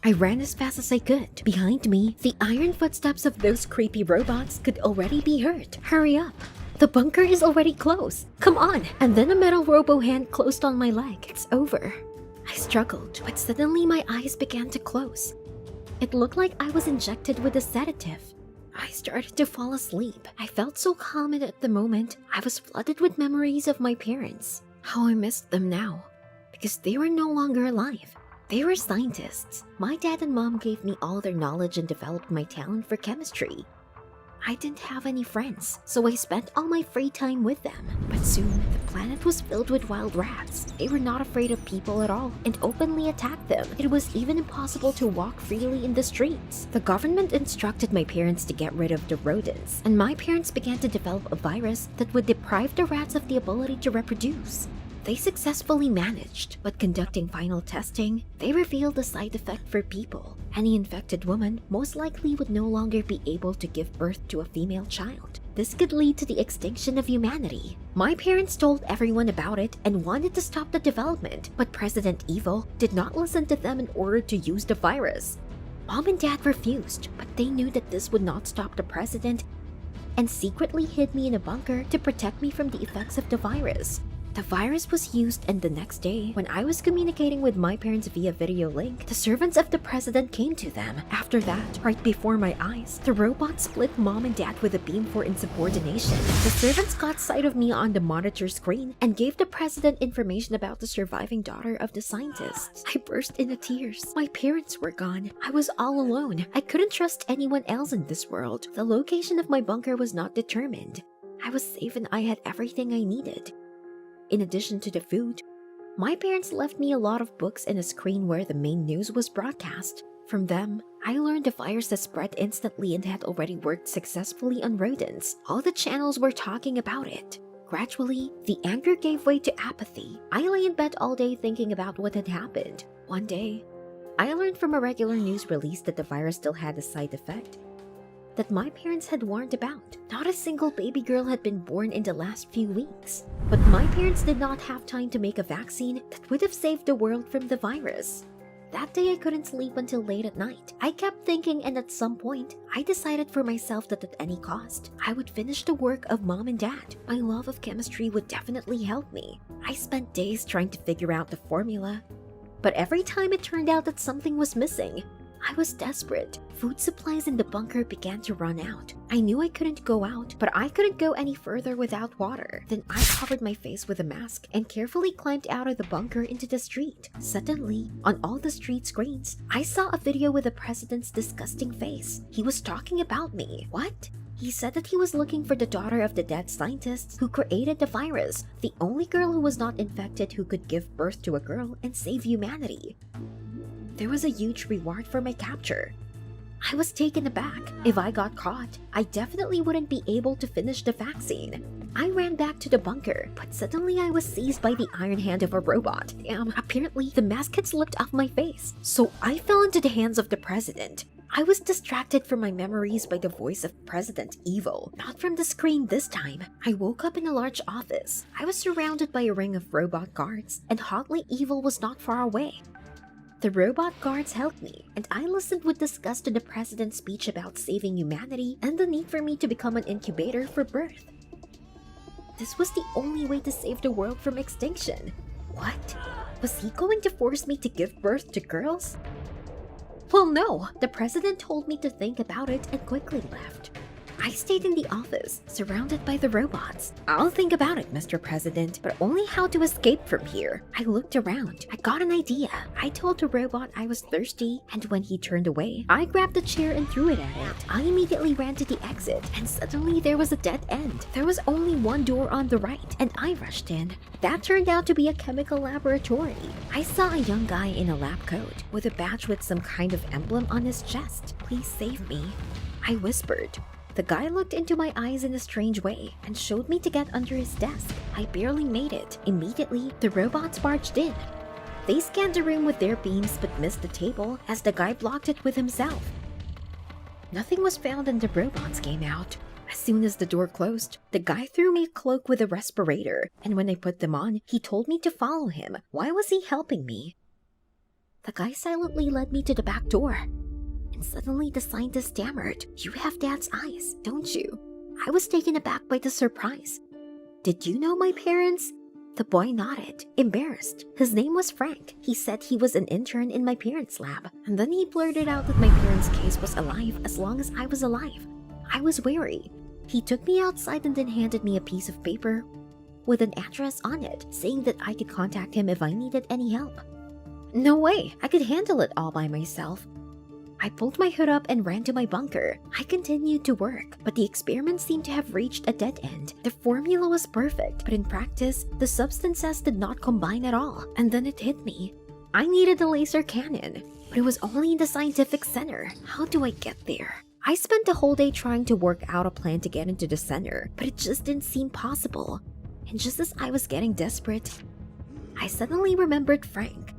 I ran as fast as I could. Behind me, the iron footsteps of those creepy robots could already be heard. Hurry up! The bunker is already close. Come on! And then a metal robo hand closed on my leg. It's over. I struggled, but suddenly my eyes began to close. It looked like I was injected with a sedative. I started to fall asleep. I felt so calm, and at the moment, I was flooded with memories of my parents. How I missed them now. Because they were no longer alive. They were scientists. My dad and mom gave me all their knowledge and developed my talent for chemistry. I didn't have any friends, so I spent all my free time with them. But soon, the planet was filled with wild rats. They were not afraid of people at all and openly attacked them. It was even impossible to walk freely in the streets. The government instructed my parents to get rid of the rodents, and my parents began to develop a virus that would deprive the rats of the ability to reproduce. They successfully managed, but conducting final testing, they revealed a side effect for people. Any infected woman most likely would no longer be able to give birth to a female child. This could lead to the extinction of humanity. My parents told everyone about it and wanted to stop the development, but President Evil did not listen to them in order to use the virus. Mom and Dad refused, but they knew that this would not stop the president and secretly hid me in a bunker to protect me from the effects of the virus. The virus was used, and the next day, when I was communicating with my parents via video link, the servants of the president came to them. After that, right before my eyes, the robot split mom and dad with a beam for insubordination. The servants got sight of me on the monitor screen and gave the president information about the surviving daughter of the scientists. I burst into tears. My parents were gone. I was all alone. I couldn't trust anyone else in this world. The location of my bunker was not determined. I was safe and I had everything I needed. In addition to the food, my parents left me a lot of books and a screen where the main news was broadcast. From them, I learned the virus had spread instantly and had already worked successfully on rodents. All the channels were talking about it. Gradually, the anger gave way to apathy. I lay in bed all day thinking about what had happened. One day, I learned from a regular news release that the virus still had a side effect that my parents had warned about. Not a single baby girl had been born in the last few weeks. But my parents did not have time to make a vaccine that would have saved the world from the virus. That day I couldn't sleep until late at night. I kept thinking, and at some point, I decided for myself that at any cost, I would finish the work of mom and dad. My love of chemistry would definitely help me. I spent days trying to figure out the formula, but every time it turned out that something was missing. I was desperate. Food supplies in the bunker began to run out. I knew I couldn't go out, but I couldn't go any further without water. Then I covered my face with a mask and carefully climbed out of the bunker into the street. Suddenly, on all the street screens, I saw a video with the president's disgusting face. He was talking about me. What? He said that he was looking for the daughter of the dead scientists who created the virus, the only girl who was not infected who could give birth to a girl and save humanity. There was a huge reward for my capture. I was taken aback. If I got caught, I definitely wouldn't be able to finish the vaccine. I ran back to the bunker, but suddenly I was seized by the iron hand of a robot. Apparently the mask had slipped off my face, so I fell into the hands of the president. I was distracted from my memories by the voice of President Evil, not from the screen this time. I woke up in a large office. I was surrounded by a ring of robot guards, and Hotly Evil was not far away. The robot guards helped me, and I listened with disgust to the president's speech about saving humanity and the need for me to become an incubator for birth. This was the only way to save the world from extinction. What? Was he going to force me to give birth to girls? Well, no. The president told me to think about it and quickly left. I stayed in the office, surrounded by the robots. I'll think about it, Mr. President, but only how to escape from here. I looked around. I got an idea. I told the robot I was thirsty, and when he turned away, I grabbed a chair and threw it at it. I immediately ran to the exit, and suddenly there was a dead end. There was only one door on the right, and I rushed in. That turned out to be a chemical laboratory. I saw a young guy in a lab coat, with a badge with some kind of emblem on his chest. Please save me, I whispered. The guy looked into my eyes in a strange way and showed me to get under his desk. I barely made it. Immediately, the robots barged in. They scanned the room with their beams but missed the table as the guy blocked it with himself. Nothing was found and the robots came out. As soon as the door closed, the guy threw me a cloak with a respirator, and when I put them on, he told me to follow him. Why was he helping me? The guy silently led me to the back door. And suddenly the scientist stammered, "You have Dad's eyes, don't you?" I was taken aback by the surprise. "Did you know my parents?" The boy nodded, embarrassed. His name was Frank. He said he was an intern in my parents' lab. And then he blurted out that my parents' case was alive as long as I was alive. I was wary. He took me outside and then handed me a piece of paper with an address on it, saying that I could contact him if I needed any help. No way, I could handle it all by myself. I pulled my hood up and ran to my bunker. I continued to work, but the experiment seemed to have reached a dead end. The formula was perfect, but in practice, the substances did not combine at all. And then it hit me. I needed a laser cannon, but it was only in the scientific center. How do I get there? I spent the whole day trying to work out a plan to get into the center, but it just didn't seem possible. And just as I was getting desperate, I suddenly remembered Frank.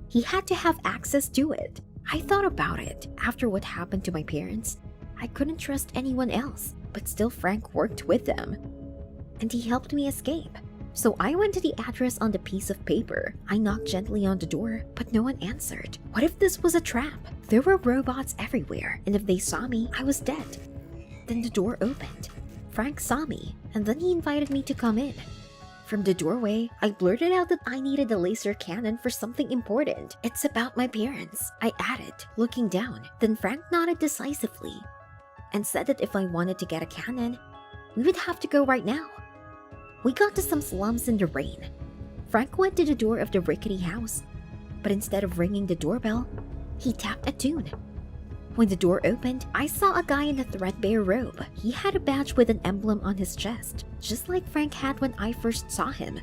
He had to have access to it. I thought about it. After what happened to my parents, I couldn't trust anyone else, but still Frank worked with them. And he helped me escape. So I went to the address on the piece of paper. I knocked gently on the door, but no one answered. What if this was a trap? There were robots everywhere, and if they saw me, I was dead. Then the door opened. Frank saw me, and then he invited me to come in. From the doorway, I blurted out that I needed a laser cannon for something important. "It's about my parents," I added, looking down. Then Frank nodded decisively and said that if I wanted to get a cannon, we would have to go right now. We got to some slums in the rain. Frank went to the door of the rickety house, but instead of ringing the doorbell, he tapped a tune. When the door opened, I saw a guy in a threadbare robe. He had a badge with an emblem on his chest, just like Frank had when I first saw him.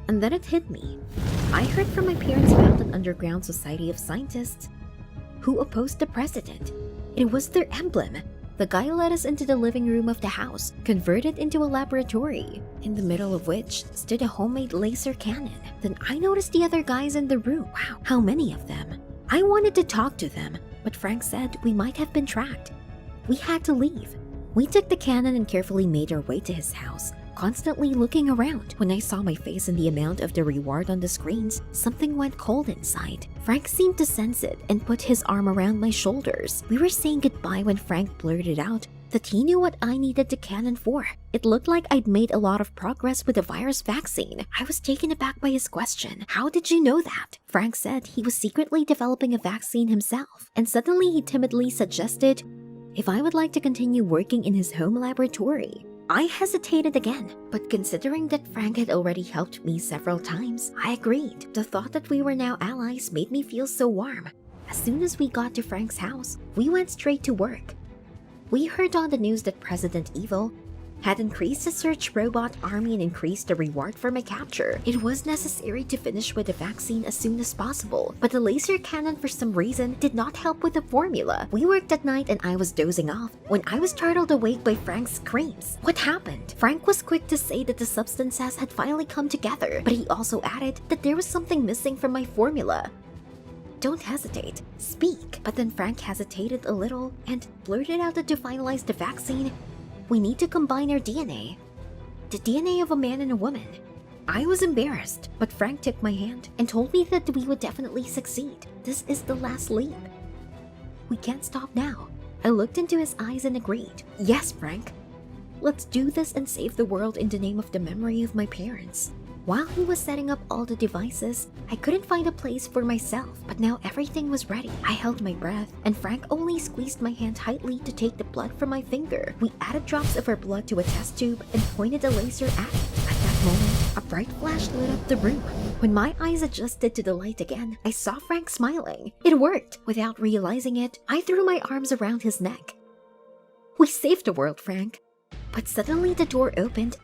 And then it hit me. I heard from my parents about an underground society of scientists who opposed the president. It was their emblem. The guy led us into the living room of the house, converted into a laboratory, in the middle of which stood a homemade laser cannon. Then I noticed the other guys in the room. Wow, how many of them? I wanted to talk to them, but Frank said we might have been tracked. We had to leave. We took the cannon and carefully made our way to his house, constantly looking around. When I saw my face and the amount of the reward on the screens, something went cold inside. Frank seemed to sense it and put his arm around my shoulders. We were saying goodbye when Frank blurted out that he knew what I needed the cannon for. It looked like I'd made a lot of progress with the virus vaccine. I was taken aback by his question. "How did you know that?" Frank said he was secretly developing a vaccine himself, and suddenly he timidly suggested if I would like to continue working in his home laboratory. I hesitated again, but considering that Frank had already helped me several times, I agreed. The thought that we were now allies made me feel so warm. As soon as we got to Frank's house, we went straight to work. We heard on the news that President Evil had increased the search robot army and increased the reward for my capture. It was necessary to finish with the vaccine as soon as possible, but the laser cannon for some reason did not help with the formula. We worked at night and I was dozing off when I was startled awake by Frank's screams. What happened? Frank was quick to say that the substances had finally come together, but he also added that there was something missing from my formula. "Don't hesitate, speak." But then Frank hesitated a little and blurted out that to finalize the vaccine, we need to combine our DNA. The DNA of a man and a woman. I was embarrassed, but Frank took my hand and told me that we would definitely succeed. This is the last leap. We can't stop now. I looked into his eyes and agreed. "Yes, Frank. Let's do this and save the world in the name of the memory of my parents." While he was setting up all the devices, I couldn't find a place for myself, but now everything was ready. I held my breath, and Frank only squeezed my hand tightly to take the blood from my finger. We added drops of our blood to a test tube and pointed a laser at it. At that moment, a bright flash lit up the room. When my eyes adjusted to the light again, I saw Frank smiling. It worked! Without realizing it, I threw my arms around his neck. "We saved the world, Frank." But suddenly the door opened,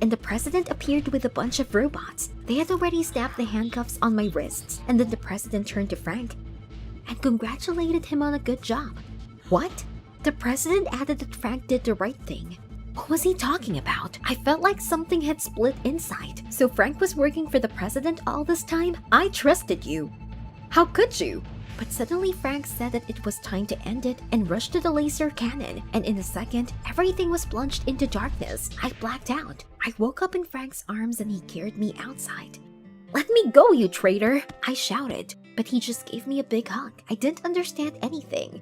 and the president appeared with a bunch of robots. They had already snapped the handcuffs on my wrists, and then the president turned to Frank and congratulated him on a good job. What? The president added that Frank did the right thing. What was he talking about? I felt like something had split inside. So Frank was working for the president all this time? I trusted you. How could you? But suddenly Frank said that it was time to end it and rushed to the laser cannon, and in a second, everything was plunged into darkness. I blacked out. I woke up in Frank's arms and he carried me outside. "Let me go, you traitor!" I shouted. but he just gave me a big hug. I didn't understand anything.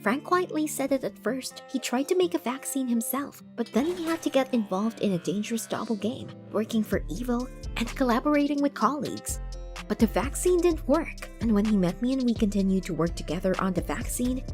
Frank quietly said that at first, he tried to make a vaccine himself, but then he had to get involved in a dangerous double game, working for evil and collaborating with colleagues. But the vaccine didn't work, and when he met me and we continued to work together on the vaccine,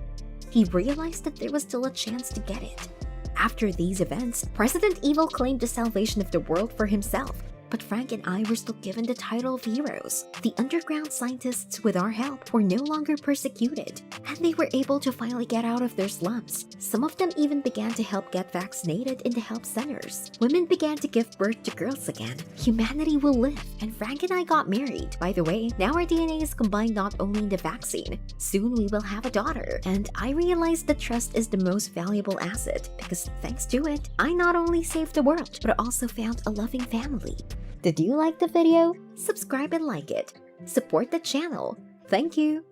he realized that there was still a chance to get it. After these events, President Evil claimed the salvation of the world for himself, but Frank and I were still given the title of heroes. The underground scientists, with our help, were no longer persecuted, and they were able to finally get out of their slums. Some of them even began to help get vaccinated in the help centers. Women began to give birth to girls again. Humanity will live, and Frank and I got married. By the way, now our DNA is combined not only in the vaccine. Soon we will have a daughter, and I realized that trust is the most valuable asset, because thanks to it, I not only saved the world, but also found a loving family. Did you like the video? Subscribe and like it. Support the channel. Thank you.